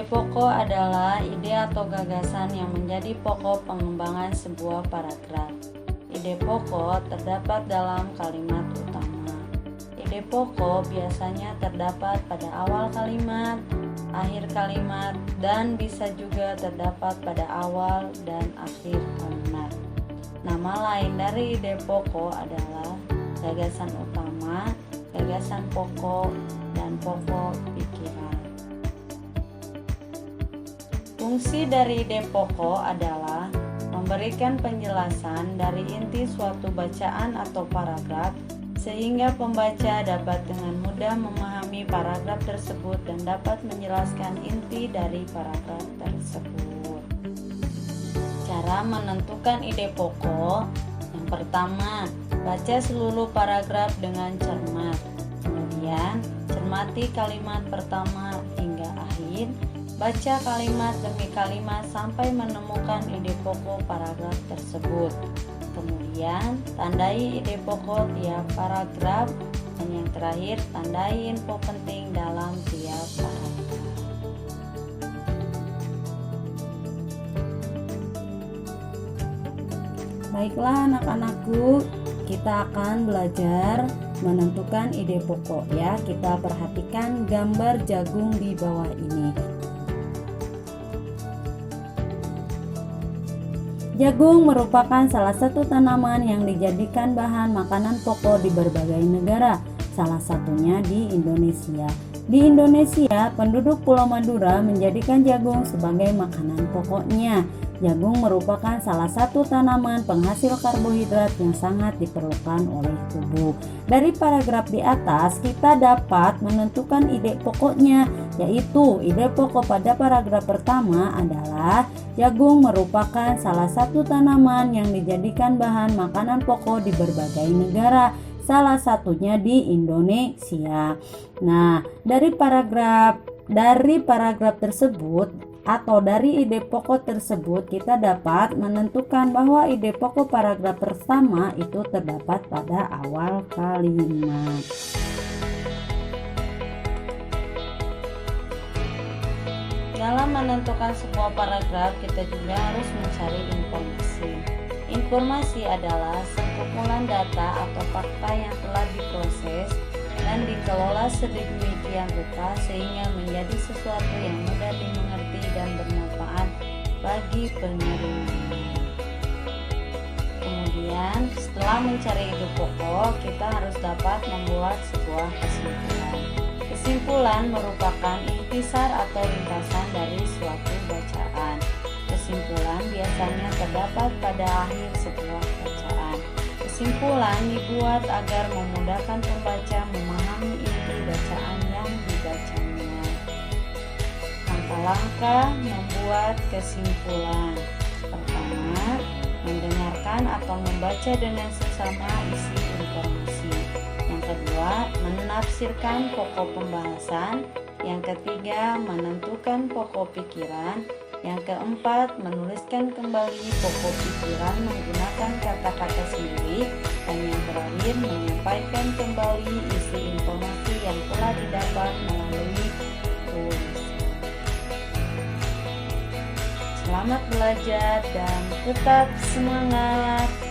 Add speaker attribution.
Speaker 1: pokok adalah ide atau gagasan yang menjadi pokok pengembangan sebuah paragraf. Ide pokok terdapat dalam kalimat utama. Ide pokok biasanya terdapat pada awal kalimat, akhir kalimat, dan bisa juga terdapat pada awal dan akhir kalimat. Nama lain dari ide pokok adalah gagasan utama, gagasan pokok, dan pokok pikiran. Fungsi dari ide pokok adalah memberikan penjelasan dari inti suatu bacaan atau paragraf sehingga pembaca dapat dengan mudah memahami paragraf tersebut dan dapat menjelaskan inti dari paragraf tersebut. Cara menentukan ide pokok: yang pertama, baca seluruh paragraf dengan cermat. Kemudian, cermati kalimat pertama hingga akhir. Baca kalimat demi kalimat sampai menemukan ide pokok paragraf tersebut. Kemudian, tandai ide pokok tiap paragraf, dan yang terakhir, tandai info penting dalam tiap paragraf.
Speaker 2: Baiklah anak-anakku, kita akan belajar menentukan ide pokok ya. Kita perhatikan gambar jagung di bawah ini. Jagung merupakan salah satu tanaman yang dijadikan bahan makanan pokok di berbagai negara, salah satunya di Indonesia. Di Indonesia, penduduk Pulau Madura menjadikan jagung sebagai makanan pokoknya. Jagung merupakan salah satu tanaman penghasil karbohidrat yang sangat diperlukan oleh tubuh. Dari paragraf di atas, kita dapat menentukan ide pokoknya, yaitu ide pokok pada paragraf pertama adalah jagung merupakan salah satu tanaman yang dijadikan bahan makanan pokok di berbagai negara, salah satunya di Indonesia. Nah, dari paragraf tersebut atau dari ide pokok tersebut kita dapat menentukan bahwa ide pokok paragraf pertama itu terdapat pada awal kalimat.
Speaker 1: Dalam menentukan sebuah paragraf, kita juga harus mencari informasi. Informasi adalah sekumpulan data atau fakta yang telah diproses dan dikelola sedemikian rupa sehingga menjadi sesuatu yang mudah dimengerti dan bermanfaat bagi penerimanya. Kemudian, setelah mencari ide pokok, kita harus dapat membuat sebuah kesimpulan. Kesimpulan merupakan intisar atau ringkasan dari suatu bacaan. Kesimpulan biasanya terdapat pada akhir sebuah bacaan. Kesimpulan dibuat agar memudahkan pembaca memahami inti bacaan yang dibacanya. Langkah-langkah membuat kesimpulan. Pertama, mendengarkan atau membaca dengan seksama isi informasi. Yang kedua, menafsirkan pokok pembahasan. Yang ketiga, menentukan pokok pikiran. Yang keempat, menuliskan kembali pokok pikiran menggunakan kata-kata sendiri. Dan yang terakhir, menyampaikan kembali isi informasi yang telah didapat melalui tulisan. Selamat belajar dan tetap semangat!